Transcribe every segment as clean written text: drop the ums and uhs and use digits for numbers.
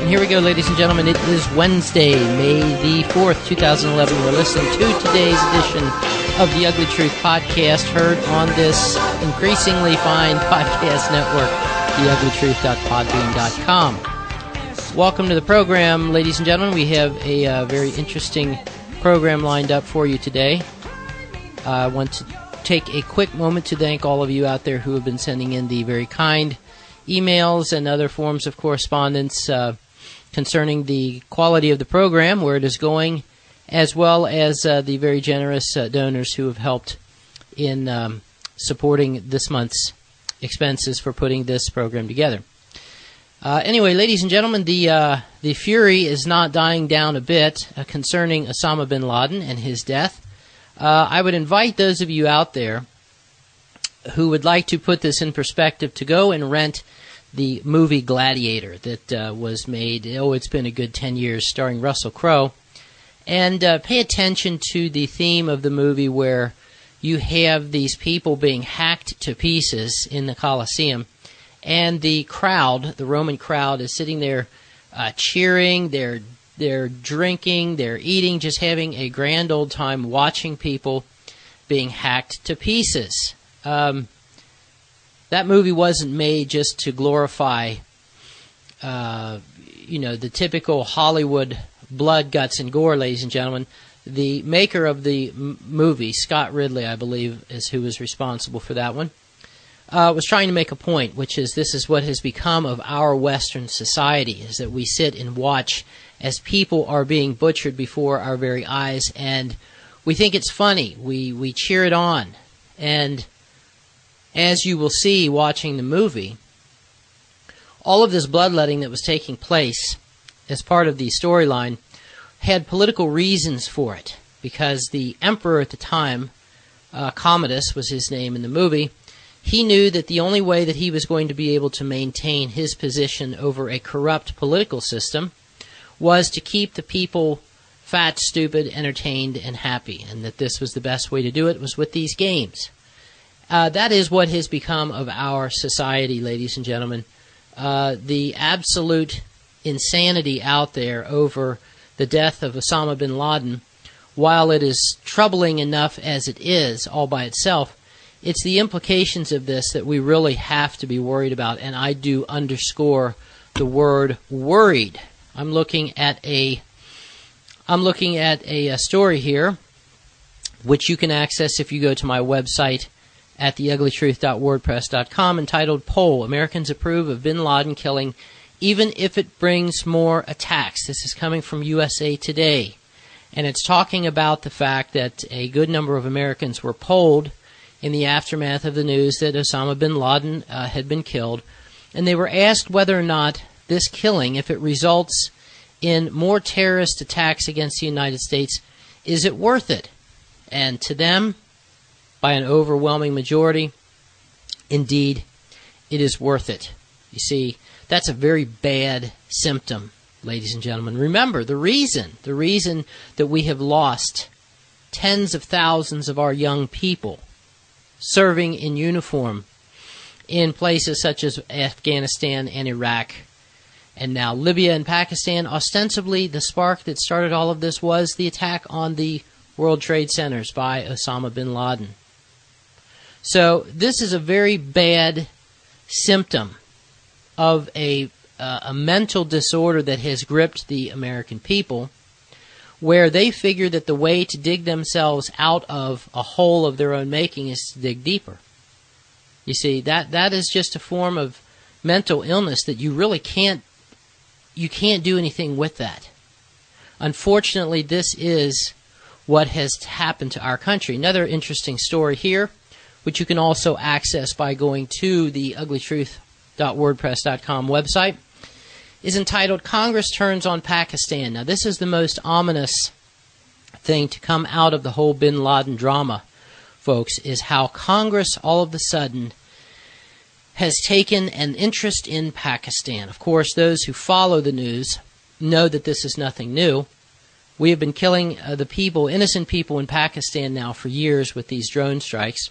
And here we go, ladies and gentlemen. It is Wednesday, May the 4th, 2011. We're listening to today's edition of the Ugly Truth podcast, heard on this increasingly fine podcast network, theuglytruth.podbean.com. Welcome to the program, ladies and gentlemen. We have a very interesting program lined up for you today. I want to take a quick moment to thank all of you out there who have been sending in the very kind emails and other forms of correspondence concerning the quality of the program, where it is going, as well as the very generous donors who have helped in supporting this month's expenses for putting this program together. Anyway, ladies and gentlemen, the fury is not dying down a bit concerning Osama Bin Laden and his death. I would invite those of you out there who would like to put this in perspective to go and rent the movie Gladiator that was made, it's been a good 10 years, starring Russell Crowe, and pay attention to the theme of the movie where you have these people being hacked to pieces in the Colosseum, and the crowd, the Roman crowd, is sitting there cheering, they're drinking, they're eating, just having a grand old time watching people being hacked to pieces. That movie wasn't made just to glorify, the typical Hollywood blood, guts, and gore, ladies and gentlemen. The maker of the movie, Scott Ridley, I believe, is who was responsible for that one, was trying to make a point, which is this is what has become of our Western society, is that we sit and watch as people are being butchered before our very eyes, and we think it's funny. We cheer it on, and as you will see watching the movie, all of this bloodletting that was taking place as part of the storyline had political reasons for it, because the emperor at the time, Commodus was his name in the movie, he knew that the only way that he was going to be able to maintain his position over a corrupt political system was to keep the people fat, stupid, entertained, and happy, and that this was the best way to do it was with these games. That is what has become of our society, ladies and gentlemen. The absolute insanity out there over the death of Osama Bin Laden, while it is troubling enough as it is all by itself, it's the implications of this that we really have to be worried about, and I do underscore the word worried. I'm looking at a story here, which you can access if you go to my website at theuglytruth.wordpress.com, entitled Poll, Americans Approve of Bin Laden Killing Even If It Brings More Attacks. This is coming from USA Today, and it's talking about the fact that a good number of Americans were polled in the aftermath of the news that Osama bin Laden had been killed, and they were asked whether or not this killing, if it results in more terrorist attacks against the United States, is it worth it? And to them, by an overwhelming majority, indeed, it is worth it. You see, that's a very bad symptom, ladies and gentlemen. Remember, the reason that we have lost tens of thousands of our young people serving in uniform in places such as Afghanistan and Iraq, and now Libya and Pakistan, ostensibly the spark that started all of this was the attack on the World Trade Centers by Osama bin Laden. So this is a very bad symptom of a mental disorder that has gripped the American people, where they figure that the way to dig themselves out of a hole of their own making is to dig deeper. You see, that is just a form of mental illness that you really can't do anything with that. Unfortunately, this is what has happened to our country. Another interesting story here, which you can also access by going to the uglytruth.wordpress.com website, is entitled Congress Turns on Pakistan. Now, this is the most ominous thing to come out of the whole bin Laden drama, folks, is how Congress all of a sudden has taken an interest in Pakistan. Of course, those who follow the news know that this is nothing new. We have been killing the people, innocent people in Pakistan now for years with these drone strikes.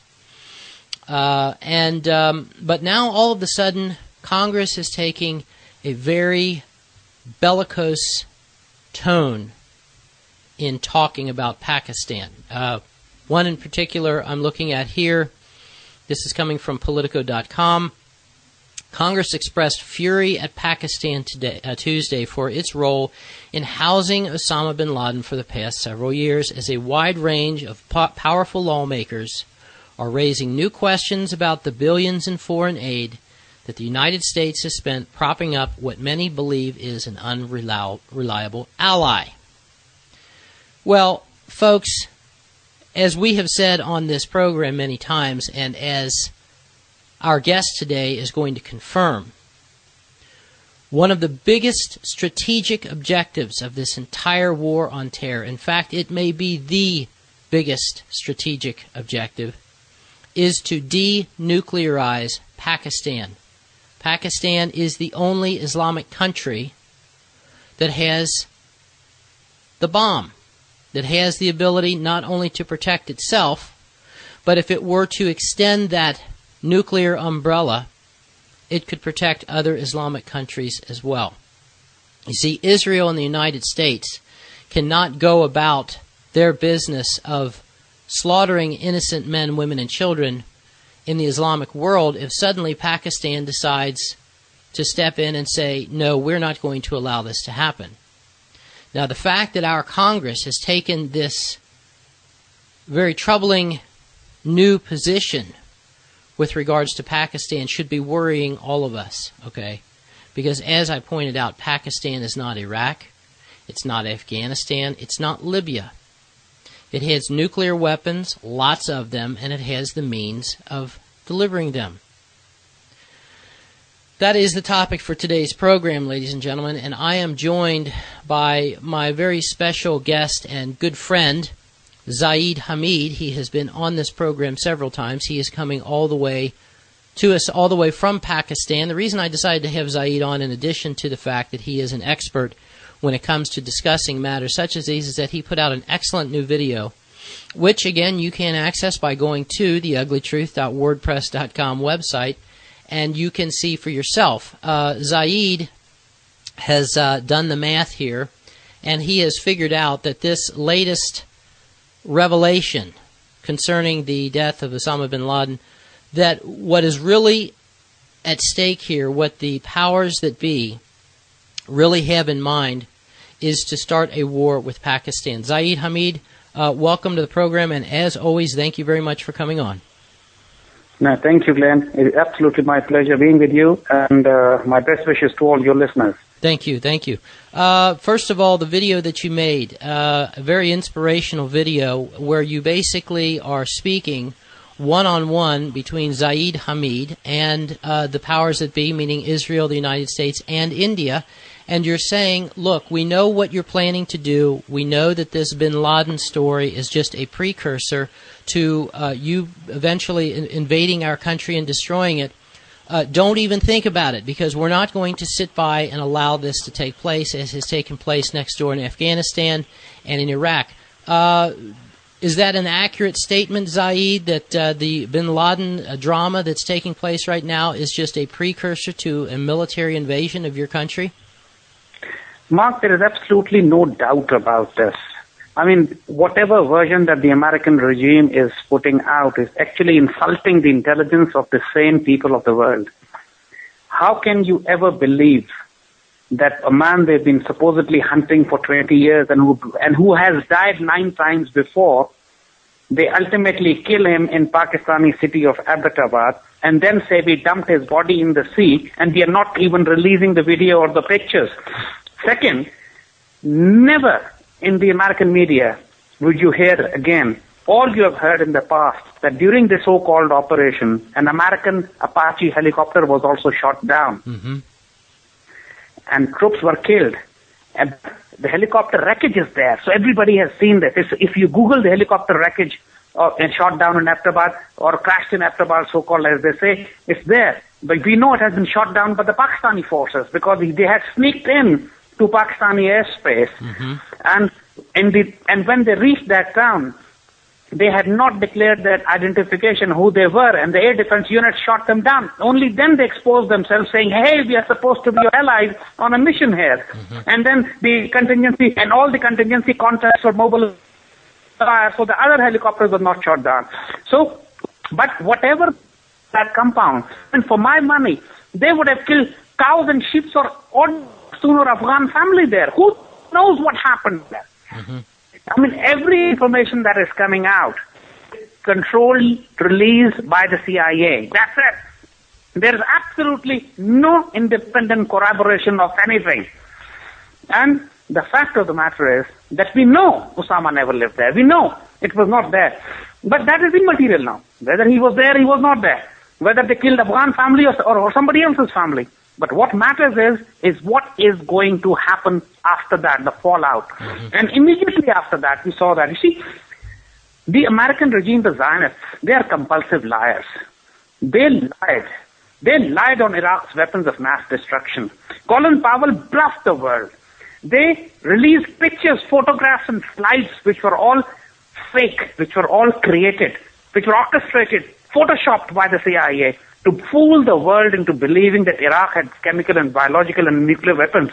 But now all of a sudden, Congress is taking a very bellicose tone in talking about Pakistan. One in particular I'm looking at here. This is coming from Politico.com. Congress expressed fury at Pakistan Tuesday for its role in housing Osama bin Laden for the past several years, as a wide range of powerful lawmakers are raising new questions about the billions in foreign aid that the United States has spent propping up what many believe is an unreliable ally. Well, folks, as we have said on this program many times, and as our guest today is going to confirm, one of the biggest strategic objectives of this entire war on terror, in fact, it may be the biggest strategic objective, is to denuclearize Pakistan. Pakistan is the only Islamic country that has the bomb, that has the ability not only to protect itself, but if it were to extend that nuclear umbrella, it could protect other Islamic countries as well. You see, Israel and the United States cannot go about their business of slaughtering innocent men, women, and children in the Islamic world if suddenly Pakistan decides to step in and say, no, we're not going to allow this to happen. Now, the fact that our Congress has taken this very troubling new position with regards to Pakistan should be worrying all of us, okay? Because as I pointed out, Pakistan is not Iraq, it's not Afghanistan, it's not Libya. It has nuclear weapons, lots of them, and it has the means of delivering them. That is the topic for today's program, ladies and gentlemen, and I am joined by my very special guest and good friend, Zaid Hamid. He has been on this program several times. He is coming all the way to us, all the way from Pakistan. The reason I decided to have Zaid on, in addition to the fact that he is an expert when it comes to discussing matters such as these, is that he put out an excellent new video, which, again, you can access by going to the uglytruth.wordpress.com website, and you can see for yourself. Zaid has done the math here, and he has figured out that this latest revelation concerning the death of Osama bin Laden, that what is really at stake here, what the powers that be really have in mind, is to start a war with Pakistan. Zaid Hamid, welcome to the program, and as always, thank you very much for coming on. No, thank you, Glenn. It's absolutely my pleasure being with you, and my best wishes to all your listeners. Thank you, thank you. First of all, the video that you made, a very inspirational video where you basically are speaking one-on-one between Zaid Hamid and the powers that be, meaning Israel, the United States, and India, and you're saying, look, we know what you're planning to do. We know that this bin Laden story is just a precursor to you eventually invading our country and destroying it. Don't even think about it, because we're not going to sit by and allow this to take place as has taken place next door in Afghanistan and in Iraq. Is that an accurate statement, Zaid, that the bin Laden drama that's taking place right now is just a precursor to a military invasion of your country? Mark, there is absolutely no doubt about this. I mean, whatever version that the American regime is putting out is actually insulting the intelligence of the same people of the world. How can you ever believe that a man they've been supposedly hunting for 20 years and who has died 9 times before, they ultimately kill him in Pakistani city of Abbottabad and then say we dumped his body in the sea and we are not even releasing the video or the pictures. Second, never in the American media would you hear again all you have heard in the past that during this so-called operation, an American Apache helicopter was also shot down. Mm-hmm. And troops were killed. And the helicopter wreckage is there. So everybody has seen this. If you Google the helicopter wreckage and shot down in Abbottabad or crashed in Abbottabad, so-called as they say, it's there. But we know it has been shot down by the Pakistani forces because they had sneaked in to Pakistani airspace. Mm-hmm. And when they reached that town, they had not declared their identification, who they were, and the air defense unit shot them down. Only then they exposed themselves, saying, hey, we are supposed to be your allies on a mission here. And then the contingency and all the contingency contacts were mobilized, so the other helicopters were not shot down. So, but whatever that compound, and for my money, they would have killed cows and sheep or Sunni Afghan family there. Who knows what happened there? I mean, every information that is coming out, controlled, released by the CIA. That's it. There is absolutely no independent corroboration of anything. And the fact of the matter is that we know Osama never lived there. We know it was not there. But that is immaterial now. Whether he was there, he was not there. Whether they killed Afghan family or somebody else's family. But what matters is what is going to happen after that, the fallout. And immediately after that, we saw that. You see, the American regime, the Zionists, they are compulsive liars. They lied. They lied on Iraq's weapons of mass destruction. Colin Powell bluffed the world. They released pictures, photographs, and slides which were all fake, which were all created, which were orchestrated, photoshopped by the CIA to fool the world into believing that Iraq had chemical and biological and nuclear weapons.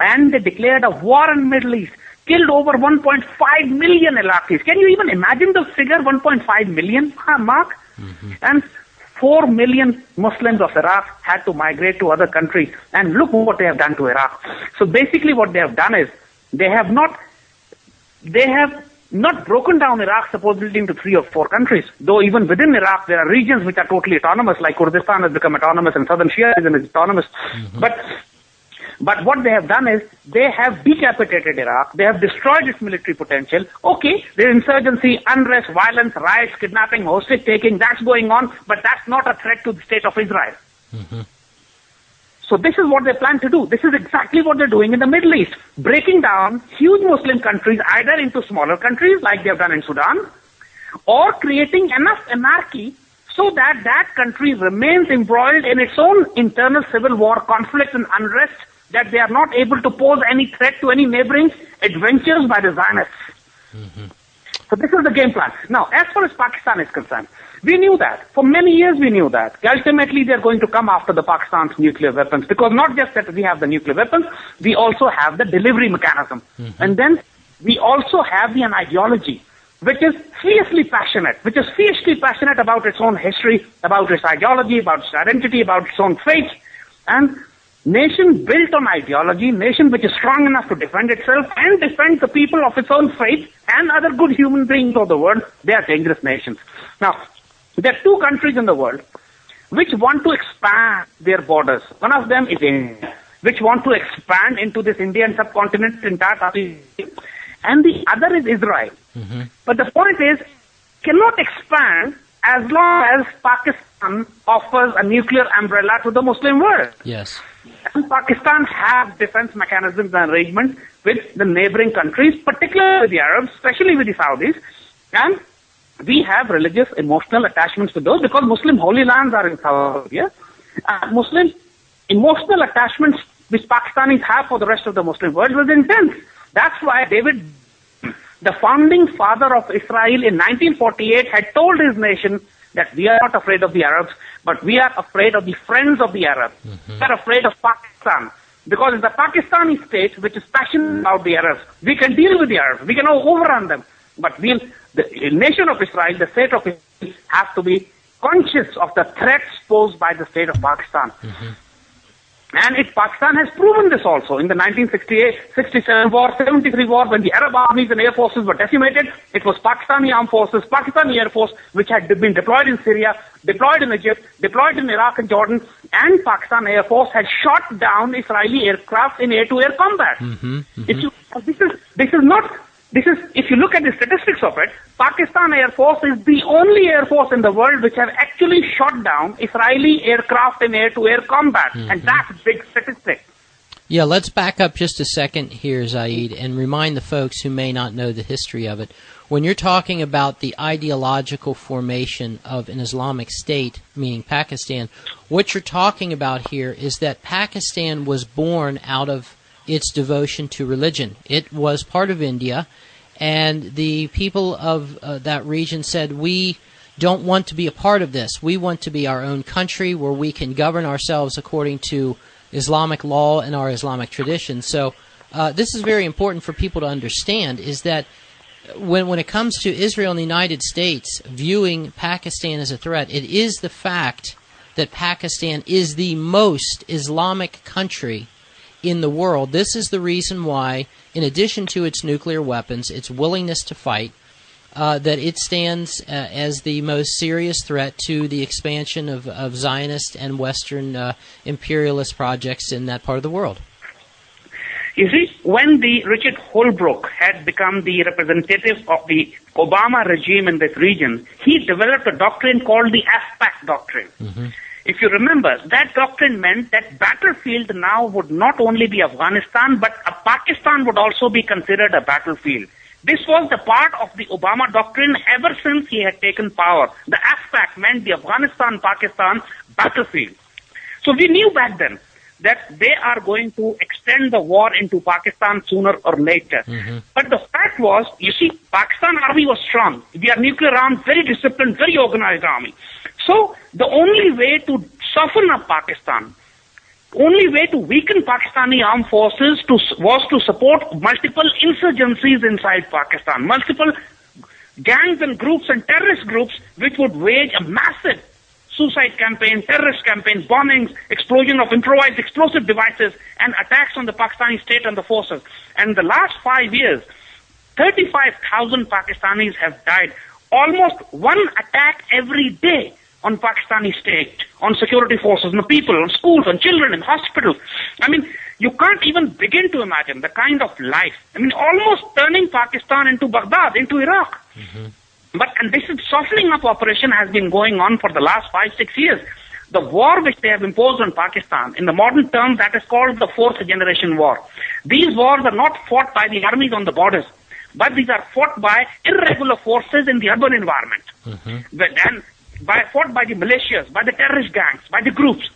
And they declared a war in the Middle East, killed over 1.5 million Iraqis. Can you even imagine the figure, 1.5 million, Mark? And 4 million Muslims of Iraq had to migrate to other countries. And look what they have done to Iraq. So basically what they have done is, they have not broken down Iraq supposedly into 3 or 4 countries, though even within Iraq there are regions which are totally autonomous, like Kurdistan has become autonomous and southern Shiaism is autonomous. But what they have done is, they have decapitated Iraq, they have destroyed its military potential. Okay, there's insurgency, unrest, violence, riots, kidnapping, hostage taking, that's going on, but that's not a threat to the state of Israel. So this is what they plan to do. This is exactly what they're doing in the Middle East. Breaking down huge Muslim countries either into smaller countries like they have done in Sudan, or creating enough anarchy so that that country remains embroiled in its own internal civil war, conflict and unrest, that they are not able to pose any threat to any neighboring adventures by the Zionists. So this is the game plan. Now, as far as Pakistan is concerned, we knew that. For many years we knew that. Ultimately they're going to come after the Pakistan's nuclear weapons, because not just that we have the nuclear weapons, we also have the delivery mechanism. And then we also have an ideology which is fiercely passionate about its own history, about its ideology, about its identity, about its own faith. And nation built on ideology, nation which is strong enough to defend itself and defend the people of its own faith and other good human beings of the world, they are dangerous nations. Now, there are 2 countries in the world which want to expand their borders. One of them is India, which want to expand into this Indian subcontinent, entire, and the other is Israel. But the point is, cannot expand as long as Pakistan offers a nuclear umbrella to the Muslim world. Yes. And Pakistan has defense mechanisms and arrangements with the neighboring countries, particularly with the Arabs, especially with the Saudis, and we have religious, emotional attachments to those, because Muslim holy lands are in Saudi Arabia. Muslim emotional attachments which Pakistanis have for the rest of the Muslim world was intense. That's why David, the founding father of Israel in 1948, had told his nation that we are not afraid of the Arabs, but we are afraid of the friends of the Arabs. We are afraid of Pakistan. Because it's the Pakistani state which is passionate about the Arabs. We can deal with the Arabs. We can overrun them. But the nation of Israel, the state of Israel, has to be conscious of the threats posed by the state of Pakistan. And Pakistan has proven this also in the 1968, 67 war, 73 war, when the Arab armies and air forces were decimated. It was Pakistani armed forces, Pakistani air force, which had been deployed in Syria, deployed in Egypt, deployed in Iraq and Jordan, and Pakistan air force had shot down Israeli aircraft in air-to-air combat. If you look at the statistics of it, Pakistan Air Force is the only air force in the world which have actually shot down Israeli aircraft in air-to-air combat. And that's a big statistic. Yeah, let's back up just a second here, Zaid, and remind the folks who may not know the history of it. When you're talking about the ideological formation of an Islamic state, meaning Pakistan, what you're talking about here is that Pakistan was born out of its devotion to religion. It was part of India, And the people of that region said, we don't want to be a part of this. We want to be our own country where we can govern ourselves according to Islamic law and our Islamic tradition. So this is very important for people to understand, is that when it comes to Israel and the United States viewing Pakistan as a threat, it is the fact that Pakistan is the most Islamic country in the world. This is the reason why, in addition to its nuclear weapons, its willingness to fight, that it stands as the most serious threat to the expansion of Zionist and Western imperialist projects in that part of the world. You see, when the Richard Holbrooke had become the representative of the Obama regime in this region, he developed a doctrine called the AFPAC doctrine. Mm-hmm. If you remember, that doctrine meant that battlefield now would not only be Afghanistan, but Pakistan would also be considered a battlefield. This was the part of the Obama doctrine ever since he had taken power. The AFPAC meant the Afghanistan-Pakistan battlefield. So we knew back then that they are going to extend the war into Pakistan sooner or later. Mm-hmm. But the fact was, you see, Pakistan army was strong. We are nuclear armed, very disciplined, very organized army. So the only way to soften up Pakistan, only way to weaken Pakistani armed forces was to support multiple insurgencies inside Pakistan, multiple gangs and groups and terrorist groups which would wage a massive suicide campaign, terrorist campaigns, bombings, explosion of improvised explosive devices, and attacks on the Pakistani state and the forces. And in the last 5 years, 35,000 Pakistanis have died. Almost one attack every day on Pakistani state, on security forces, on people, on schools, on children, in hospitals. I mean, you can't even begin to imagine the kind of life. I mean, almost turning Pakistan into Baghdad, into Iraq. Mm-hmm. And this softening up operation has been going on for the last 5-6 years. The war which they have imposed on Pakistan, in the modern term, that is called the fourth generation war. These wars are not fought by the armies on the borders, but these are fought by irregular forces in the urban environment. Mm-hmm. And fought by the militias, by the terrorist gangs, by the groups.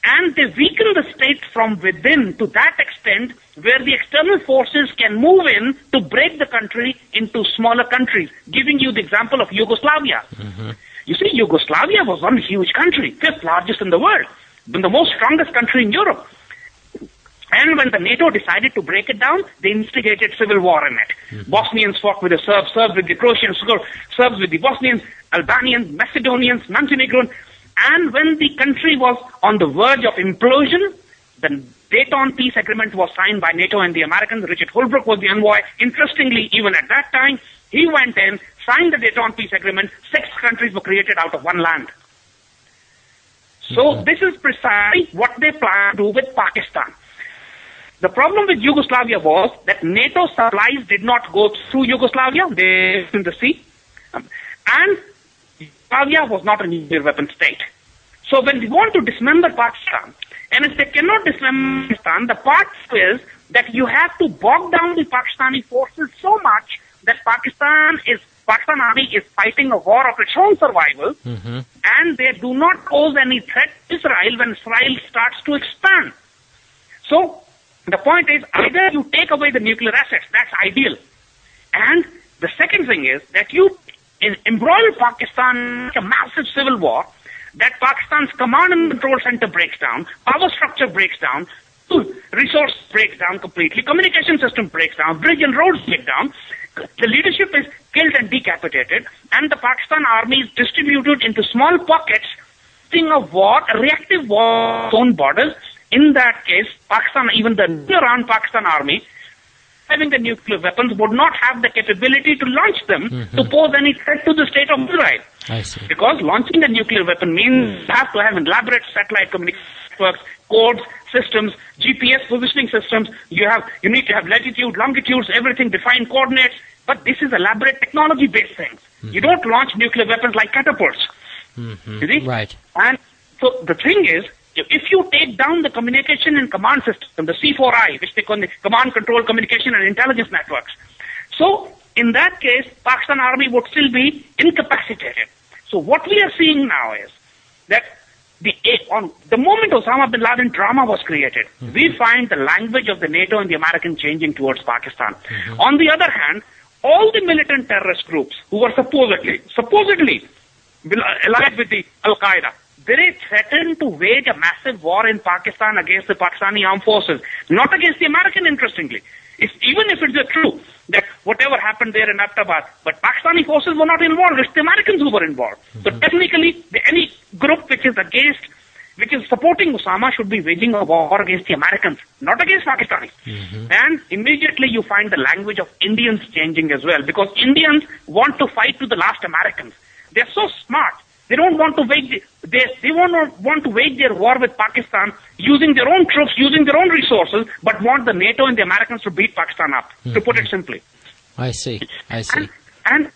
And they weaken the state from within to that extent where the external forces can move in to break the country into smaller countries, giving you the example of Yugoslavia. Mm-hmm. You see, Yugoslavia was one huge country, fifth largest in the world, the most strongest country in Europe. And when the NATO decided to break it down, they instigated civil war in it. Mm-hmm. Bosnians fought with the Serbs, Serbs with the Croatians, Serbs with the Bosnians, Albanians, Macedonians, Montenegro. And when the country was on the verge of implosion, the Dayton Peace Agreement was signed by NATO and the Americans. Richard Holbrooke was the envoy. Interestingly, even at that time, he went in, signed the Dayton Peace Agreement. 6 countries were created out of one land. So this is precisely what they plan to do with Pakistan. The problem with Yugoslavia was that NATO supplies did not go through Yugoslavia. They were in the sea. And Yugoslavia was not a nuclear weapon state. So when they want to dismember Pakistan, and if they cannot dismember Pakistan, the part is that you have to bog down the Pakistani forces so much that Pakistan army is fighting a war of its own survival, mm-hmm. and they do not pose any threat to Israel when Israel starts to expand. So the point is, either you take away the nuclear assets, that's ideal. And the second thing is that you embroil Pakistan in a massive civil war, that Pakistan's command and control center breaks down, power structure breaks down, resource breaks down completely, communication system breaks down, bridge and roads break down, the leadership is killed and decapitated, and the Pakistan army is distributed into small pockets, a war, a reactive war on its own borders. In that case, Pakistan, even the nuclear-armed Pakistan army, having the nuclear weapons, would not have the capability to launch them mm-hmm. to pose any threat to the state of Israel. I see. Because launching a nuclear weapon means you have to have elaborate satellite communication networks, codes, systems, GPS positioning systems. You need to have latitude, longitudes, everything, defined coordinates. But this is elaborate technology-based things. Mm-hmm. You don't launch nuclear weapons like catapults. Mm-hmm. You see? Right. And so the thing is, if you take down the communication and command system, the C4I, which they call the Command, Control, Communication and Intelligence Networks, so in that case, Pakistan army would still be incapacitated. So what we are seeing now is that on the moment Osama Bin Laden drama was created, mm-hmm. we find the language of the NATO and the American changing towards Pakistan. Mm-hmm. On the other hand, all the militant terrorist groups who were supposedly allied with the Al-Qaeda, they threatened to wage a massive war in Pakistan against the Pakistani armed forces, not against the American, interestingly. Even if it's true that whatever happened there in Abbottabad, but Pakistani forces were not involved, it's the Americans who were involved. So technically, any group which is supporting Osama should be waging a war against the Americans, not against Pakistanis. And immediately you find the language of Indians changing as well, because Indians want to fight to the last Americans. They're so smart. They don't want to wage their war with Pakistan using their own troops, using their own resources, but want the NATO and the Americans to beat Pakistan up, to put it simply. I see. And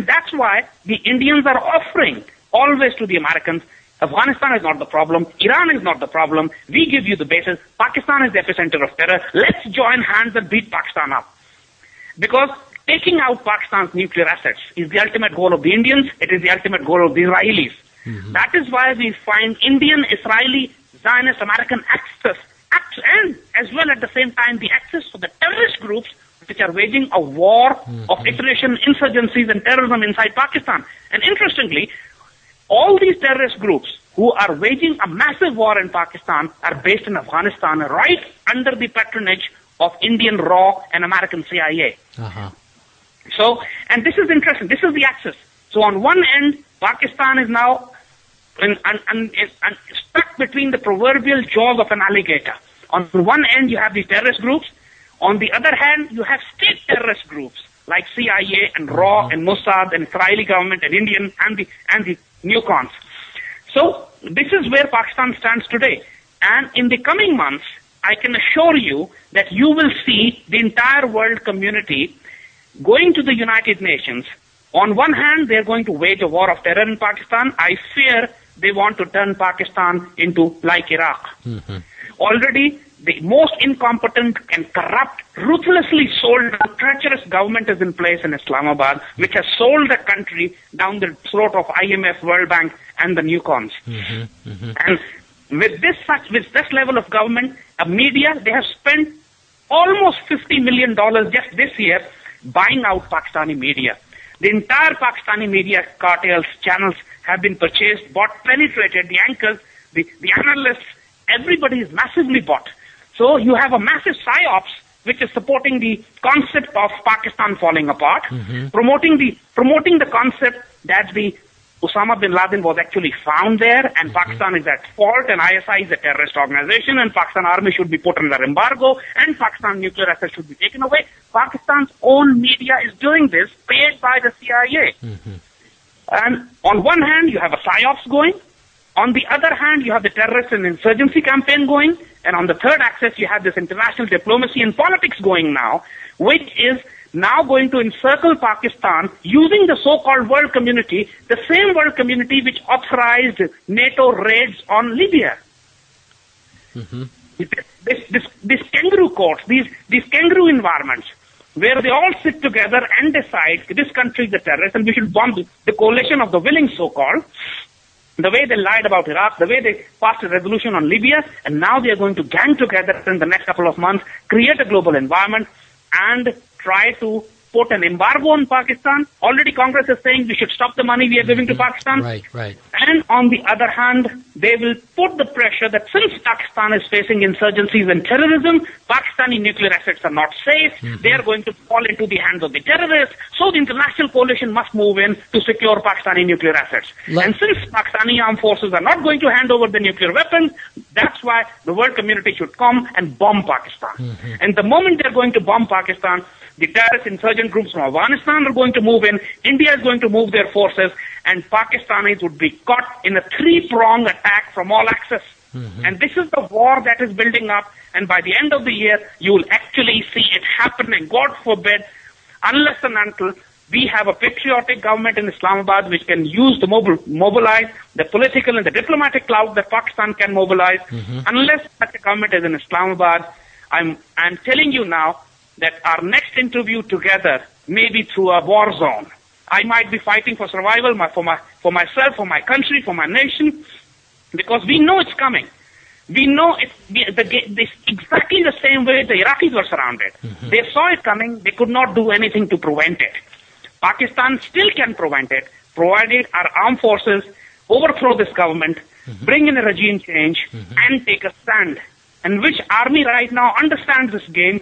that's why the Indians are offering always to the Americans, Afghanistan is not the problem, Iran is not the problem, we give you the bases, Pakistan is the epicenter of terror, let's join hands and beat Pakistan up. Because taking out Pakistan's nuclear assets is the ultimate goal of the Indians, it is the ultimate goal of the Israelis. That is why we find Indian, Israeli, Zionist, American access, and as well at the same time the access to the terrorist groups which are waging a war of iteration, insurgencies and terrorism inside Pakistan. And interestingly, all these terrorist groups who are waging a massive war in Pakistan are based in Afghanistan, right under the patronage of Indian RAW and American CIA. So, and this is interesting. This is the axis. So on one end, Pakistan is now stuck between the proverbial jaws of an alligator. On one end, you have the terrorist groups. On the other hand, you have state terrorist groups like CIA and RAW and Mossad and Israeli government and Indian and the neocons. So this is where Pakistan stands today. And in the coming months, I can assure you that you will see the entire world community going to the United Nations. On one hand, they're going to wage a war of terror in Pakistan. I fear they want to turn Pakistan into like Iraq. Already, the most incompetent and corrupt, ruthlessly sold, treacherous government is in place in Islamabad, which has sold the country down the throat of IMF, World Bank, and the neocons. And with this level of government, media, they have spent almost $50 million just this year buying out Pakistani media. The entire Pakistani media cartels, channels have been purchased, bought, penetrated, the anchors, the analysts, everybody is massively bought. So you have a massive psyops which is supporting the concept of Pakistan falling apart, promoting the concept that the Osama Bin Laden was actually found there and Pakistan is at fault and ISI is a terrorist organization and Pakistan army should be put under embargo and Pakistan nuclear assets should be taken away. Pakistan's own media is doing this, paid by the CIA. And on one hand, you have a psyops going. On the other hand, you have the terrorist and insurgency campaign going. And on the third axis, you have this international diplomacy and politics going now, which is now going to encircle Pakistan using the so-called world community, the same world community which authorized NATO raids on Libya. This kangaroo courts, these kangaroo environments, where they all sit together and decide this country is a terrorist and we should bomb the coalition of the willing so-called, the way they lied about Iraq, the way they passed a resolution on Libya, and now they are going to gang together in the next couple of months, create a global environment, and try to put an embargo on Pakistan. Already Congress is saying we should stop the money we are giving to Pakistan. Right. And on the other hand, they will put the pressure that since Pakistan is facing insurgencies and terrorism, Pakistani nuclear assets are not safe. They are going to fall into the hands of the terrorists. So the international coalition must move in to secure Pakistani nuclear assets. And since Pakistani armed forces are not going to hand over the nuclear weapons, that's why the world community should come and bomb Pakistan. And the moment they're going to bomb Pakistan, the terrorist insurgent groups from Afghanistan are going to move in, India is going to move their forces, and Pakistanis would be caught in a three-pronged attack from all axes. And this is the war that is building up, and by the end of the year, you will actually see it happening. God forbid, unless and until we have a patriotic government in Islamabad which can use the mobilize the political and the diplomatic clout that Pakistan can mobilize. Unless such a government is in Islamabad, I'm telling you now, that our next interview together may be through a war zone. I might be fighting for survival for myself, for my country, for my nation, because we know it's coming. We know it's exactly the same way the Iraqis were surrounded. They saw it coming. They could not do anything to prevent it. Pakistan still can prevent it, provided our armed forces overthrow this government, bring in a regime change, and take a stand. And which army right now understands this game,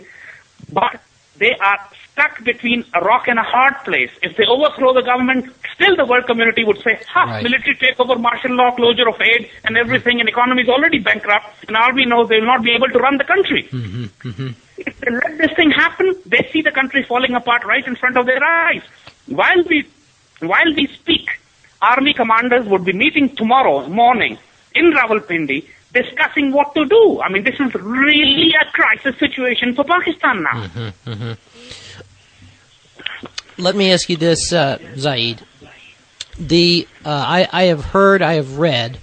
but they are stuck between a rock and a hard place. If they overthrow the government, still the world community would say, military takeover, martial law, closure of aid, and everything, and economy is already bankrupt, and army knows they will not be able to run the country. If they let this thing happen, they see the country falling apart right in front of their eyes. While we speak, army commanders would be meeting tomorrow morning in Rawalpindi, discussing what to do. I mean, this is really a crisis situation for Pakistan now. Let me ask you this, Zaid. I have read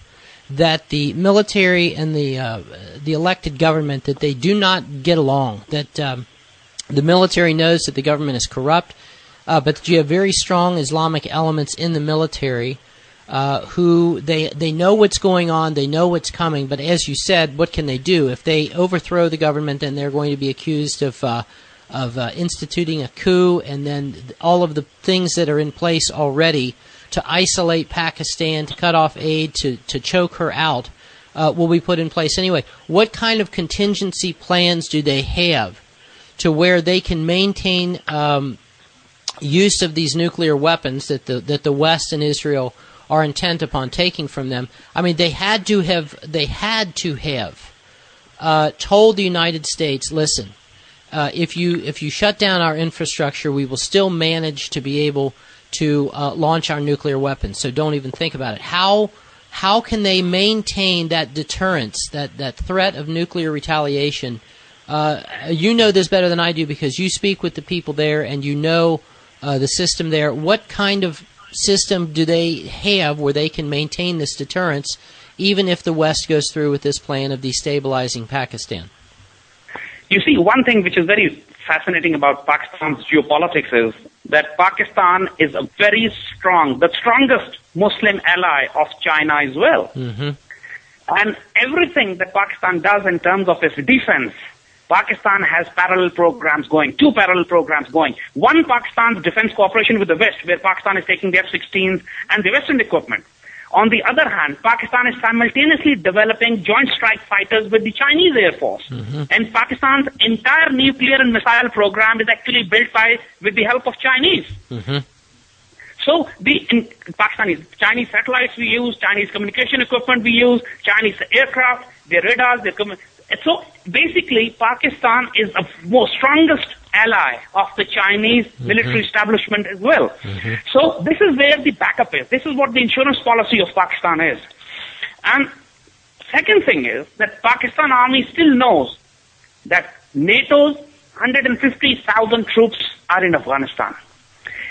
that the military and the elected government, that they do not get along. That the military knows that the government is corrupt, but that you have very strong Islamic elements in the military who they know what's going on, they know what's coming. But as you said, what can they do if they overthrow the government? Then they're going to be accused of instituting a coup, and then all of the things that are in place already to isolate Pakistan, to cut off aid, to choke her out, will be put in place anyway. What kind of contingency plans do they have to where they can maintain use of these nuclear weapons that the West and Israel are intent upon taking from them? I mean, they had to have told the United States, listen, if you shut down our infrastructure, we will still manage to be able to launch our nuclear weapons. So don't even think about it. How can they maintain that deterrence, that threat of nuclear retaliation? You know this better than I do because you speak with the people there and you know the system there. What kind of system do they have where they can maintain this deterrence, even if the West goes through with this plan of destabilizing Pakistan? You see, one thing which is very fascinating about Pakistan's geopolitics is that Pakistan is the strongest Muslim ally of China as well. And everything that Pakistan does in terms of its defense, Pakistan has parallel programs going, 2 parallel programs going. One, Pakistan's defense cooperation with the West, where Pakistan is taking the F-16s and the Western equipment. On the other hand, Pakistan is simultaneously developing joint strike fighters with the Chinese Air Force. And Pakistan's entire nuclear and missile program is actually built with the help of Chinese. So Chinese satellites we use, Chinese communication equipment we use, Chinese aircraft, their radars, so basically Pakistan is the most strongest ally of the Chinese military establishment as well. So this is where the backup is. This is what the insurance policy of Pakistan is. And second thing is that Pakistan Army still knows that NATO's 150,000 troops are in Afghanistan.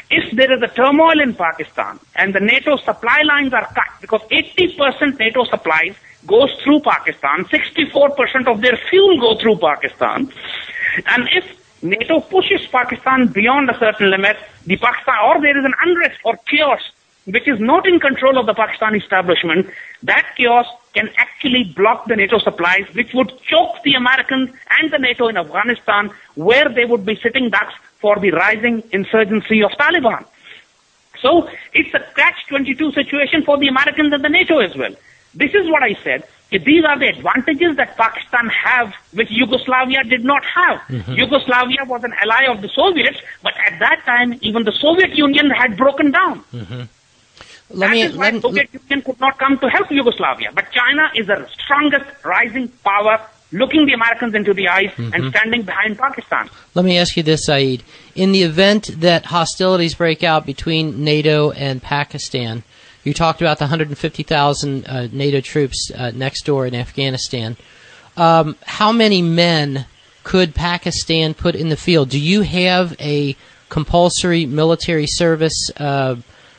If there is a turmoil in Pakistan and the NATO supply lines are cut, because 80% NATO supplies goes through Pakistan, 64% of their fuel go through Pakistan, and if NATO pushes Pakistan beyond a certain limit, or there is an unrest or chaos which is not in control of the Pakistani establishment, that chaos can actually block the NATO supplies, which would choke the Americans and the NATO in Afghanistan, where they would be sitting ducks for the rising insurgency of Taliban. So it's a catch-22 situation for the Americans and the NATO as well. This is what I said. These are the advantages that Pakistan have, which Yugoslavia did not have. Yugoslavia was an ally of the Soviets, but at that time, even the Soviet Union had broken down. That is why the Soviet Union could not come to help Yugoslavia. But China is the strongest rising power, looking the Americans into the eyes and standing behind Pakistan. Let me ask you this, Zaid. In the event that hostilities break out between NATO and Pakistan, you talked about the 150,000 NATO troops next door in Afghanistan. How many men could Pakistan put in the field? Do you have a compulsory military service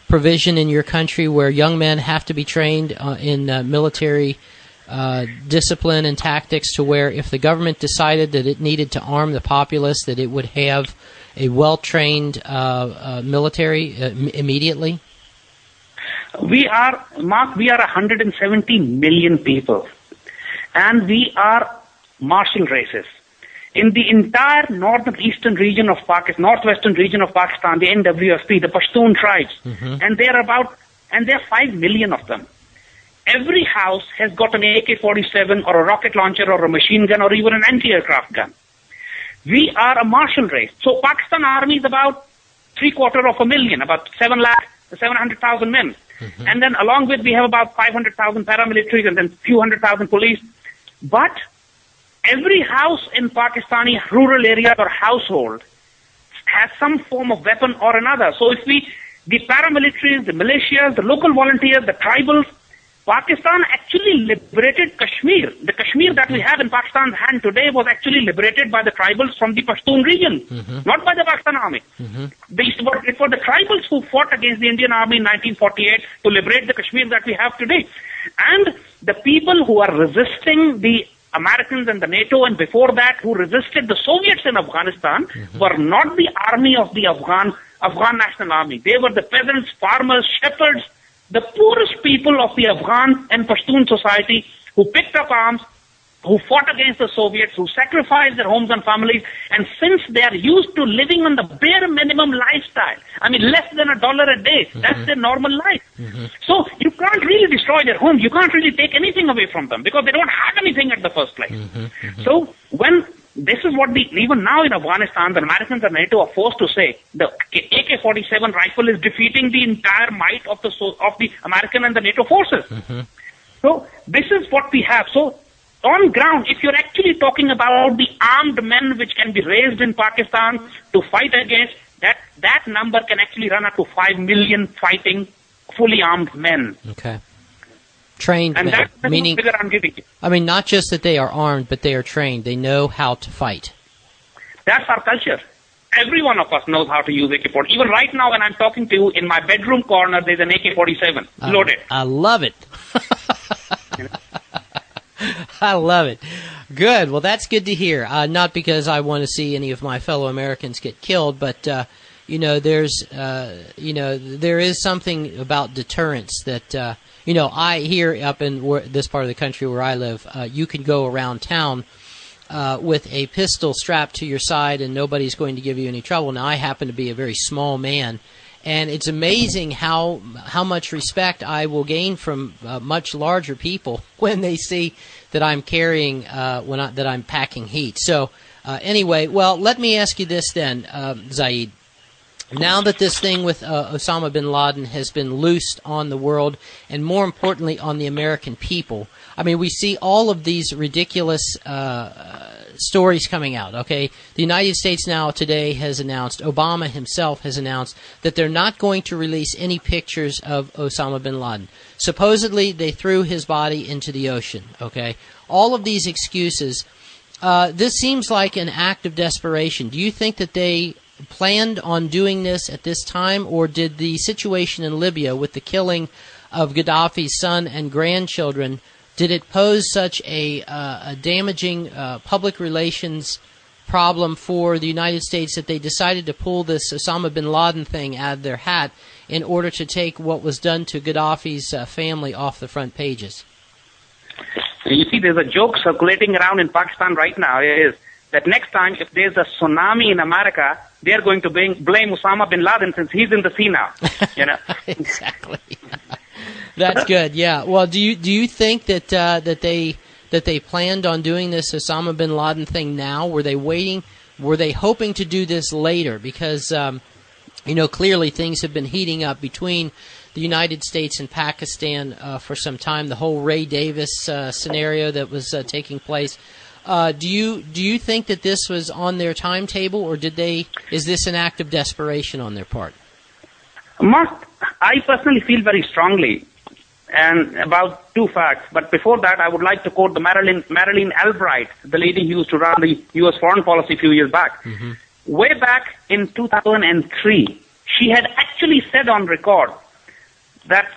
provision in your country where young men have to be trained in military discipline and tactics, to where if the government decided that it needed to arm the populace, that it would have a well-trained military immediately? We are 170 million people. and we are martial races. In the entire northwestern region of Pakistan, the NWFP, the Pashtun tribes, and there are 5 million of them. Every house has got an AK-47 or a rocket launcher or a machine gun or even an anti-aircraft gun. We are a martial race. So Pakistan army is about 750,000, about 700,000 men. And then along with we have about 500,000 paramilitaries and then few 100,000 police. But every house in Pakistani rural area or household has some form of weapon or another. So if the paramilitaries, the militias, the local volunteers, the tribals, Pakistan actually liberated Kashmir. The Kashmir that we have in Pakistan's hand today was actually liberated by the tribals from the Pashtun region, not by the Pakistan army. It was the tribals who fought against the Indian army in 1948 to liberate the Kashmir that we have today. And the people who are resisting the Americans and the NATO and before that who resisted the Soviets in Afghanistan were not the army of the Afghan National Army. They were the peasants, farmers, shepherds, the poorest people of the Afghan and Pashtun society who picked up arms, who fought against the Soviets, who sacrificed their homes and families, and since they are used to living on the bare minimum lifestyle, I mean less than $1 a day, that's their normal life. So you can't really destroy their homes, you can't really take anything away from them because they don't have anything at the first place. So this is what even now in Afghanistan, the Americans and NATO are forced to say the AK-47 rifle is defeating the entire might of the American and the NATO forces. So this is what we have. So on ground, if you're actually talking about the armed men which can be raised in Pakistan to fight against, that number can actually run up to 5 million fighting, fully armed men. Okay. Trained and men. That's the Meaning, figure I'm giving you. I mean, not just that they are armed, but they are trained. They know how to fight. That's our culture. Every one of us knows how to use AK-47. Even right now when I'm talking to you, in my bedroom corner, there's an AK-47 loaded. I love it. I love it. Good. Well, that's good to hear. Not because I want to see any of my fellow Americans get killed, but there is something about deterrence that I hear up in this part of the country where I live. You can go around town with a pistol strapped to your side, and nobody's going to give you any trouble. Now, I happen to be a very small man. And it's amazing how much respect I will gain from much larger people when they see that I'm carrying that I'm packing heat. So anyway, well, let me ask you this then, Zaid. Now that this thing with Osama Bin Laden has been loosed on the world, and more importantly on the American people, I mean, we see all of these ridiculous stories coming out, okay? The United States now today has announced, Obama himself has announced, that they're not going to release any pictures of Osama Bin Laden. Supposedly, they threw his body into the ocean, okay? All of these excuses, this seems like an act of desperation. Do you think that they planned on doing this at this time, or did the situation in Libya with the killing of Gaddafi's son and grandchildren, did it pose such a damaging public relations problem for the United States that they decided to pull this Osama bin Laden thing out of their hat in order to take what was done to Gaddafi's family off the front pages? You see, there's a joke circulating around in Pakistan right now is that next time if there's a tsunami in America, they're going to blame Osama bin Laden since he's in the sea now. Exactly. That's good. Yeah. Well, do you think that they planned on doing this Osama bin Laden thing now? Were they waiting? Were they hoping to do this later? Because clearly things have been heating up between the United States and Pakistan for some time. The whole Ray Davis scenario that was taking place. Do you think that this was on their timetable, or is this an act of desperation on their part? Mark, I personally feel very strongly and about two facts. But before that, I would like to quote the Marilyn Albright, the lady who used to run the U.S. foreign policy a few years back. Way back in 2003, she had actually said on record that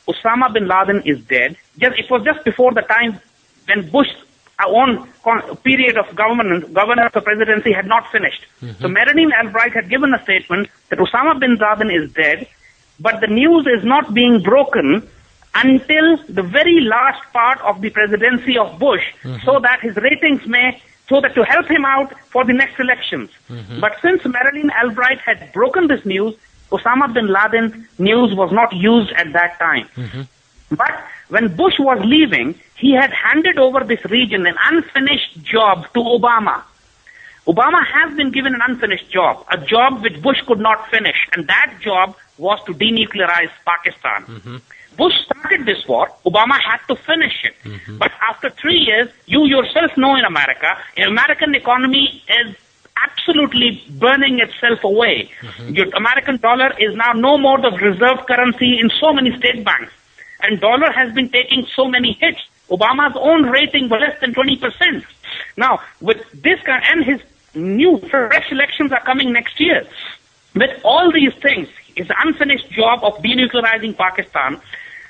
Osama bin Laden is dead. It was just before the time when Bush's own period of governor of the presidency had not finished. So Marilyn Albright had given a statement that Osama bin Laden is dead, but the news is not being broken until the very last part of the presidency of Bush, so that his ratings so that to help him out for the next elections. But since Marilyn Albright had broken this news, Osama Bin Laden news was not used at that time. But when Bush was leaving, he had handed over this region, an unfinished job, to Obama. Obama has been given an unfinished job, a job which Bush could not finish, and that job was to denuclearize Pakistan. Bush started this war. Obama had to finish it. But after 3 years, you yourself know in America, the American economy is absolutely burning itself away. Your American dollar is now no more the reserve currency in so many state banks. And dollar has been taking so many hits. Obama's own rating was less than 20%. Now, with this and his new fresh elections are coming next year. With all these things, his unfinished job of denuclearizing Pakistan,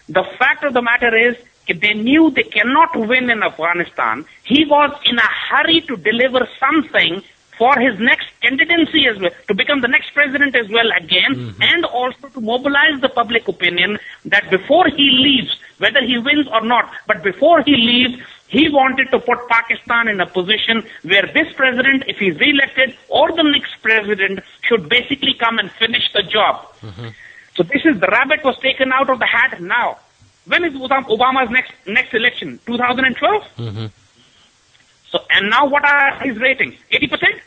the fact of the matter is, if they knew they cannot win in Afghanistan, he was in a hurry to deliver something for his next candidacy as well, to become the next president as well again, and also to mobilize the public opinion that before he leaves, whether he wins or not, but before he leaves, he wanted to put Pakistan in a position where this president, if he's re-elected, or the next president, should basically come and finish the job. So this is, the rabbit was taken out of the hat now. When is Obama's next election? 2012? So, and now what are his ratings? 80%?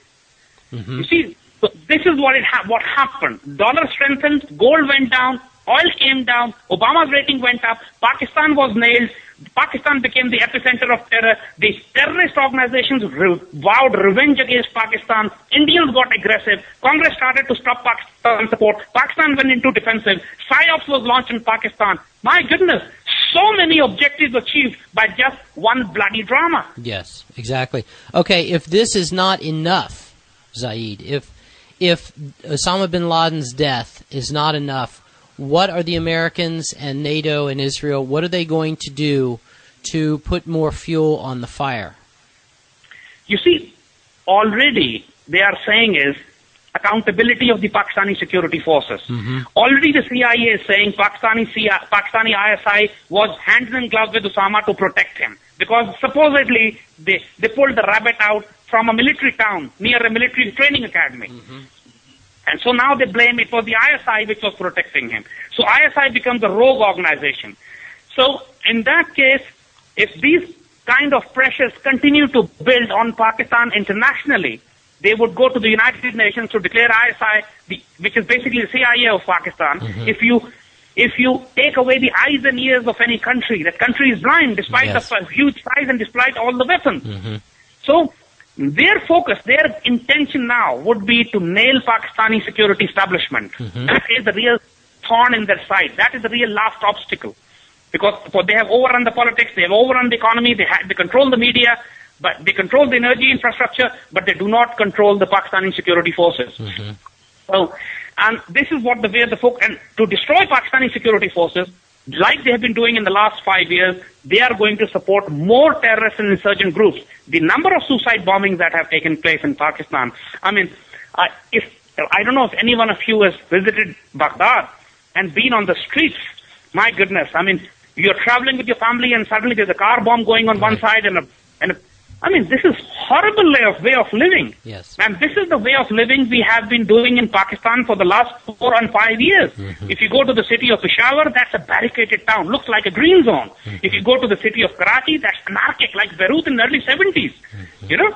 You see, so this is what happened. Dollar strengthened, gold went down, oil came down, Obama's rating went up, Pakistan was nailed, Pakistan became the epicenter of terror, the terrorist organizations vowed revenge against Pakistan, Indians got aggressive, Congress started to stop Pakistan support, Pakistan went into defensive, PSYOPs was launched in Pakistan. My goodness, so many objectives achieved by just one bloody drama. Yes, exactly. Okay, if this is not enough, Zaid, if Osama bin Laden's death is not enough, what are the Americans and NATO and Israel, what are they going to do to put more fuel on the fire? You see, already they are saying is accountability of the Pakistani security forces. Already the CIA is saying Pakistani ISI was hands in gloves with Osama to protect him, because supposedly they pulled the rabbit out from a military town near a military training academy. And so now they blame it for the ISI which was protecting him. So ISI becomes a rogue organization. So in that case, if these kind of pressures continue to build on Pakistan internationally, they would go to the United Nations to declare ISI, which is basically the CIA of Pakistan. If you take away the eyes and ears of any country, that country is blind despite the huge size and despite all the weapons. So their focus, their intention now would be to nail Pakistani security establishment. That is the real thorn in their side. That is the real last obstacle. Because they have overrun the politics, they have overrun the economy, they control the media, but they control the energy infrastructure, but they do not control the Pakistani security forces. So, and this is what the focus, and to destroy Pakistani security forces, like they have been doing in the last 5 years, they are going to support more terrorist and insurgent groups. The number of suicide bombings that have taken place in Pakistan, I mean, I don't know if any one of you has visited Baghdad and been on the streets. My goodness, I mean, you're traveling with your family and suddenly there's a car bomb going on one side I mean, this is horrible way of living. Yes. And this is the way of living we have been doing in Pakistan for the last 4 and 5 years. If you go to the city of Peshawar, that's a barricaded town, looks like a green zone. If you go to the city of Karachi, that's anarchic, like Beirut in the early 70s. You know,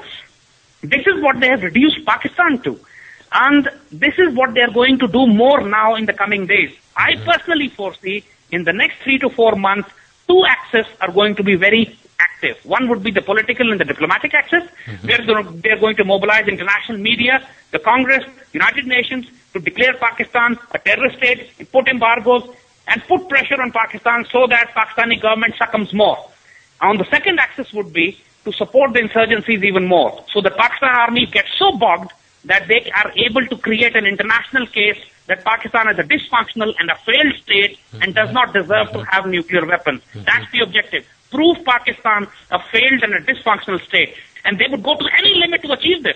this is what they have reduced Pakistan to. And this is what they are going to do more now in the coming days. I personally foresee in the next 3 to 4 months, 2 axes are going to be very active. One would be the political and the diplomatic axis. They're going to mobilize international media, the Congress, United Nations to declare Pakistan a terrorist state, put embargoes, and put pressure on Pakistan so that Pakistani government succumbs more. On the second axis would be to support the insurgencies even more, so the Pakistan army gets so bogged that they are able to create an international case that Pakistan is a dysfunctional and a failed state and does not deserve to have nuclear weapons. That's the objective. Prove Pakistan a failed and a dysfunctional state. And they would go to any limit to achieve this.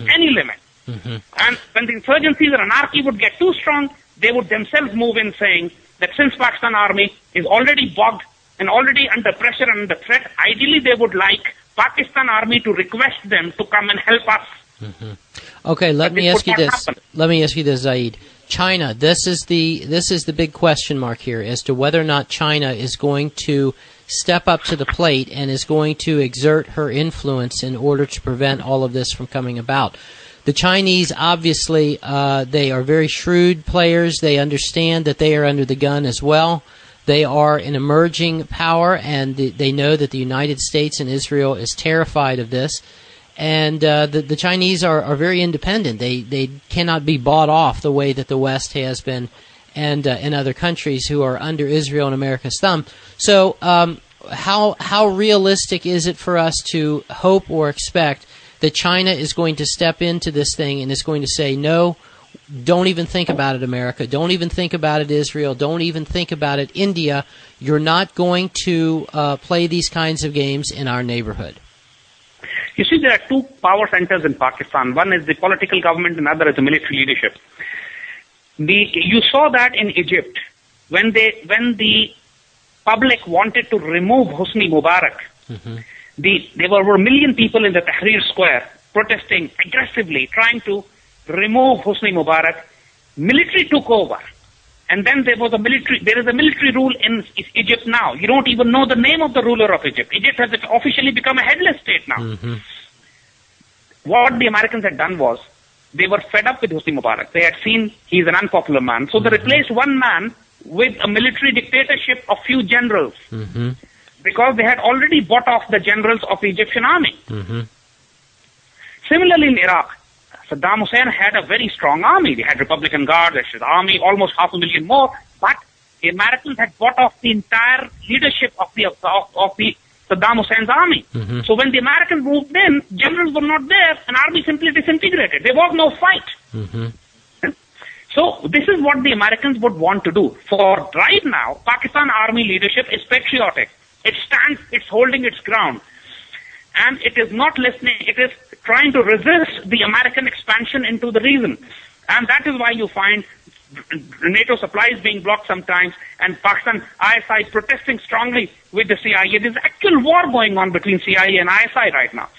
Any limit. And when the insurgencies or anarchy would get too strong, they would themselves move in saying that since Pakistan army is already bogged and already under pressure and under threat, ideally they would like Pakistan army to request them to come and help us. Okay, let me ask you this. Let me ask you this, Zaid. China, this is the big question mark here as to whether or not China is going to step up to the plate and is going to exert her influence in order to prevent all of this from coming about. The Chinese, obviously, they are very shrewd players. They understand that they are under the gun as well. They are an emerging power, and they know that the United States and Israel is terrified of this. And the Chinese are very independent. They cannot be bought off the way that the West has been, and in other countries who are under Israel and America's thumb. So how realistic is it for us to hope or expect that China is going to step into this thing and is going to say, no, don't even think about it, America. Don't even think about it, Israel. Don't even think about it, India. You're not going to play these kinds of games in our neighborhood. You see, there are two power centers in Pakistan. One is the political government, and another is the military leadership. You saw that in Egypt when the public wanted to remove Hosni Mubarak. There were 1 million people in the Tahrir Square protesting aggressively, trying to remove Hosni Mubarak. Military took over. And then there is a military rule in Egypt now. You don't even know the name of the ruler of Egypt. Egypt has officially become a headless state now. What the Americans had done was, they were fed up with Hosni Mubarak. They had seen he's an unpopular man. So they replaced one man with a military dictatorship of few generals. Because they had already bought off the generals of the Egyptian army. Similarly in Iraq, Saddam Hussein had a very strong army. They had Republican Guards, they had army, almost 500,000 more. But the Americans had bought off the entire leadership of the Saddam Hussein's army. So when the Americans moved in, generals were not there, and army simply disintegrated. There was no fight. So this is what the Americans would want to do. For right now, Pakistan army leadership is patriotic. It stands, it's holding its ground. And it is not listening, it is trying to resist the American expansion into the region. And that is why you find NATO supplies being blocked sometimes, and Pakistan ISI protesting strongly with the CIA. There's actual war going on between CIA and ISI right now.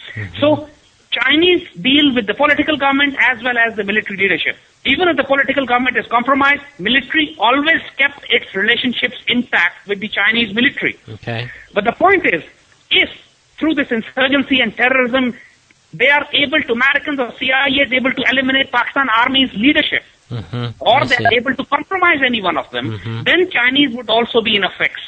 So Chinese deal with the political government as well as the military leadership. Even if the political government is compromised, military always kept its relationships intact with the Chinese military. But the point is, if through this insurgency and terrorism, they are able to, Americans or CIA is able to eliminate Pakistan Army's leadership, or they are able to compromise any one of them, then Chinese would also be in a fix.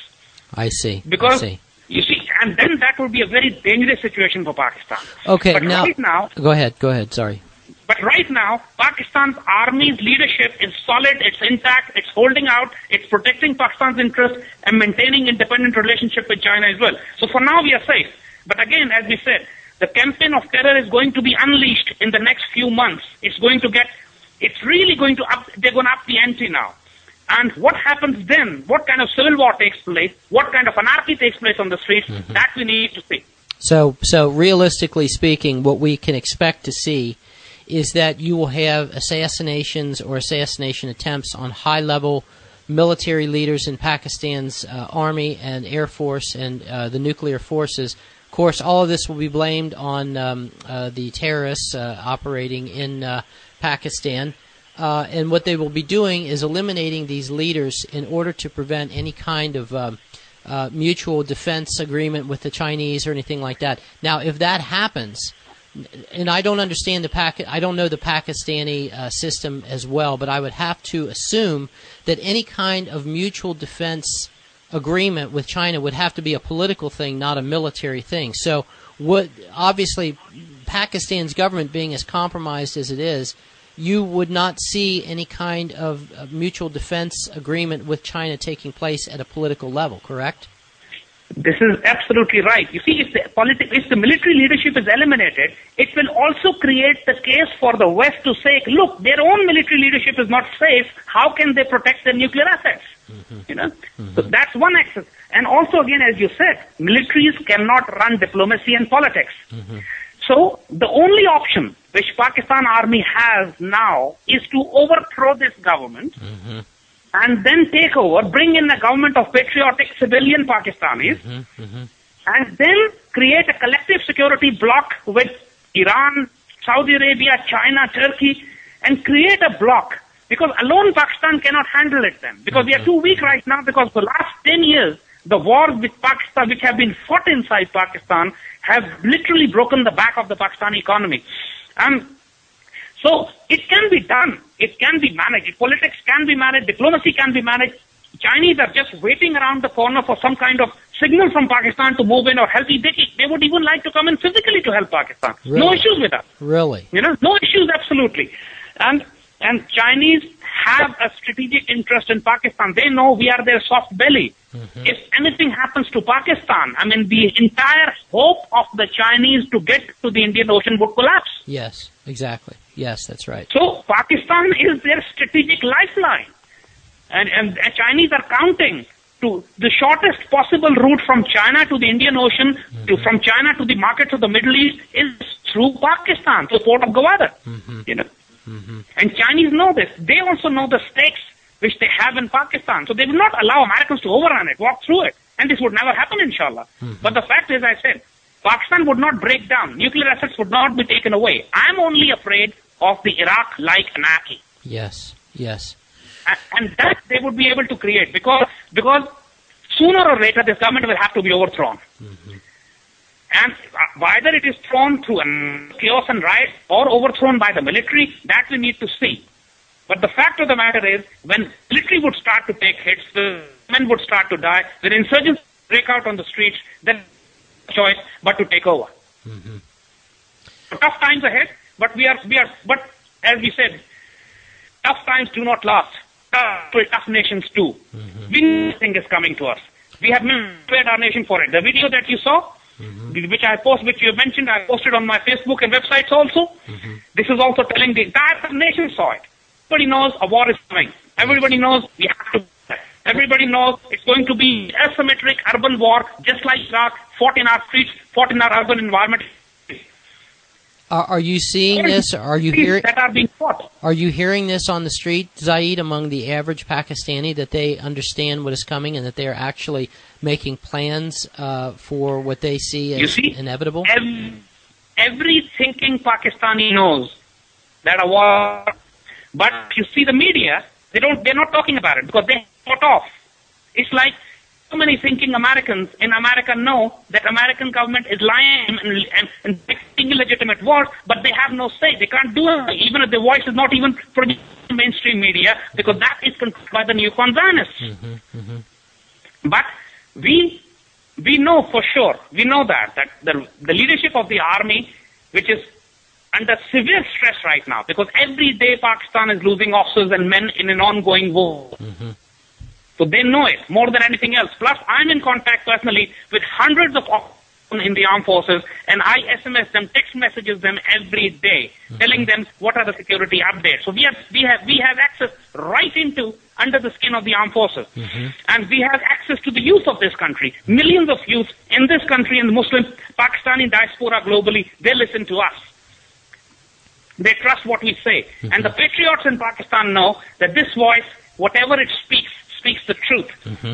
Because, you see, and then that would be a very dangerous situation for Pakistan. But right now... Go ahead, sorry. But right now, Pakistan's army's leadership is solid, it's intact, it's holding out, it's protecting Pakistan's interests and maintaining independent relationship with China as well. So for now, we are safe. But again, as we said, the campaign of terror is going to be unleashed in the next few months. They're going to up the ante now. And what happens then? What kind of civil war takes place? What kind of anarchy takes place on the streets? That we need to see. So realistically speaking, what we can expect to see is that you will have assassinations or assassination attempts on high-level military leaders in Pakistan's army and air force and the nuclear forces. Of course, all of this will be blamed on the terrorists operating in Pakistan. And what they will be doing is eliminating these leaders in order to prevent any kind of mutual defense agreement with the Chinese or anything like that. Now, if that happens, and I don't understand I don't know the Pakistani system as well, but I would have to assume that any kind of mutual defense agreement with China would have to be a political thing, not a military thing. So, obviously, Pakistan's government being as compromised as it is, you would not see any kind of mutual defense agreement with China taking place at a political level, correct? This is absolutely right. You see, if the military leadership is eliminated, it will also create the case for the West to say, look, their own military leadership is not safe. How can they protect their nuclear assets? So that's one axis. And also, again, as you said, militaries cannot run diplomacy and politics. So the only option which Pakistan army has now is to overthrow this government and then take over, bring in a government of patriotic civilian Pakistanis, and then create a collective security bloc with Iran, Saudi Arabia, China, Turkey, and create a bloc. Because alone Pakistan cannot handle it then. Because we are too weak right now, because for the last 10 years, the wars with Pakistan, which have been fought inside Pakistan, have literally broken the back of the Pakistani economy. So it can be done. It can be managed. Politics can be managed. Diplomacy can be managed. Chinese are just waiting around the corner for some kind of signal from Pakistan to move in or help. They would even like to come in physically to help Pakistan. Really? No issues with us. Really? No issues, absolutely. And Chinese have a strategic interest in Pakistan. They know we are their soft belly. If anything happens to Pakistan, the entire hope of the Chinese to get to the Indian Ocean would collapse. Yes, exactly. Yes, that's right. So Pakistan is their strategic lifeline. And Chinese are counting to the shortest possible route from China to the Indian Ocean, from China to the markets of the Middle East is through Pakistan, to the port of Gwadar. And Chinese know this. They also know the stakes which they have in Pakistan. So they will not allow Americans to overrun it, walk through it. And this would never happen, inshallah. But the fact is, I said, Pakistan would not break down. Nuclear assets would not be taken away. I'm only afraid of the Iraq-like anarchy. Yes, yes. And that they would be able to create because sooner or later this government will have to be overthrown. And whether it is thrown through chaos and riot or overthrown by the military, that we need to see. But the fact of the matter is, when military would start to take hits, the men would start to die, when insurgents break out on the streets, then no choice but to take over. Tough times ahead, but but as we said, tough times do not last. Tough nations do. We know nothing is coming to us. We have prepared our nation for it. The video that you saw, which you mentioned, I posted on my Facebook and websites also. This is also telling the entire nation saw it. Everybody knows a war is coming. Everybody knows we have to. Everybody knows it's going to be asymmetric urban war, just like Iraq, fought in our streets, fought in our urban environment. Are you seeing this? Are you hearing that are being fought? Are you hearing this on the street, Zaid, among the average Pakistani, that they understand what is coming and that they are actually making plans for what they see as inevitable? Every thinking Pakistani knows that a war. But you see the media, they're not talking about it because they fought off. It's like so many thinking Americans in America know that American government is lying and making illegitimate wars, but they have no say. They can't do it, even if their voice is not even produced in mainstream media, because that is controlled by the neocon Zionists. But we know for sure, we know that the leadership of the army, which is under severe stress right now, because every day Pakistan is losing officers and men in an ongoing war. So they know it more than anything else. Plus, I'm in contact personally with hundreds of officers in the armed forces, and I SMS them, text messages them every day, telling them what are the security updates. So we have access right into under the skin of the armed forces, and we have access to the youth of this country. Millions of youth in this country and the Muslim Pakistani diaspora globally, they listen to us. They trust what we say, and the patriots in Pakistan know that this voice, whatever it speaks the truth.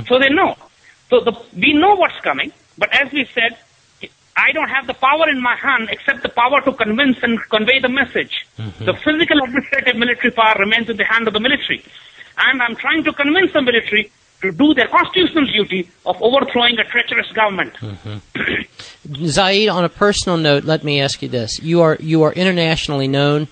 So they know. So we know what's coming, but as we said, I don't have the power in my hand except the power to convince and convey the message. The physical, administrative, military power remains in the hand of the military. And I'm trying to convince the military to do their constitutional duty of overthrowing a treacherous government. Zaid, on a personal note, let me ask you this. You are internationally known.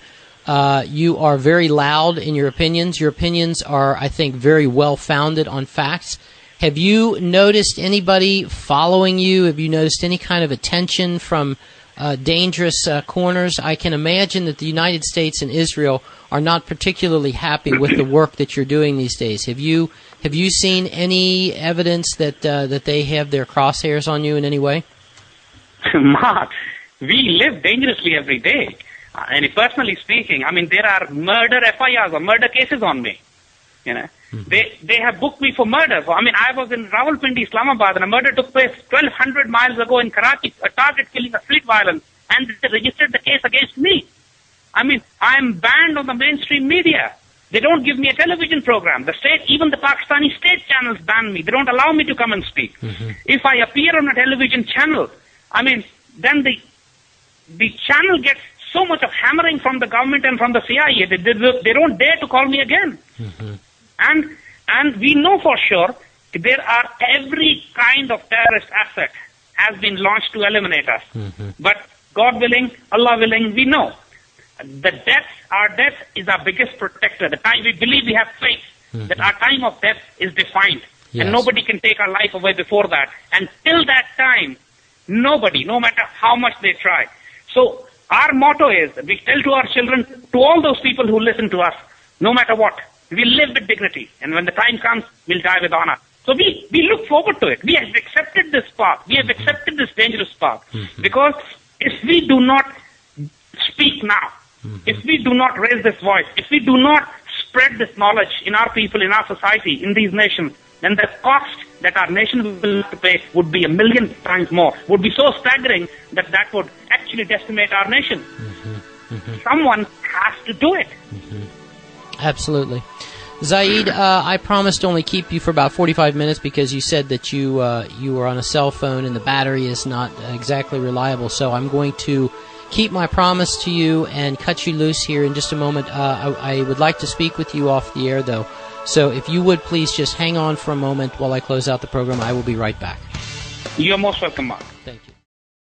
You are very loud in your opinions. Your opinions are, I think, very well-founded on facts. Have you noticed anybody following you? Have you noticed any kind of attention from dangerous corners? I can imagine that the United States and Israel are not particularly happy with the work that you're doing these days. Have you seen any evidence that they have their crosshairs on you in any way? Mark, we live dangerously every day. And personally speaking, there are murder FIRs or murder cases on me. They have booked me for murder. I was in Rawalpindi, Islamabad, and a murder took place 1,200 miles ago in Karachi, a target killing, a street violence, and they registered the case against me. I'm banned on the mainstream media. They don't give me a television program. The state, even the Pakistani state channels ban me. They don't allow me to come and speak. If I appear on a television channel, I mean, then the channel gets so much of hammering from the government and from the CIA. They don't dare to call me again. And we know for sure there are every kind of terrorist asset has been launched to eliminate us. But God willing, Allah willing, we know. Our death is our biggest protector. The time we believe, we have faith that our time of death is defined. Yes. And nobody can take our life away before that. And till that time, nobody, no matter how much they try. So our motto is, we tell to our children, to all those people who listen to us, no matter what, we'll live with dignity. And when the time comes, we'll die with honor. So we look forward to it. We have accepted this path. We have accepted this dangerous path. Because if we do not speak now, if we do not raise this voice, if we do not spread this knowledge in our people, in our society, in these nations, then the cost that our nation will have to pay would be 1,000,000 times more, would be so staggering that that would actually decimate our nation. Someone has to do it. Absolutely. Zaid, I promised to only keep you for about 45 minutes because you said that you were on a cell phone and the battery is not exactly reliable, so I'm going to keep my promise to you and cut you loose here in just a moment. I would like to speak with you off the air, though. So if you would please just hang on for a moment while I close out the program. I will be right back. You're most welcome, Mark. Thank you.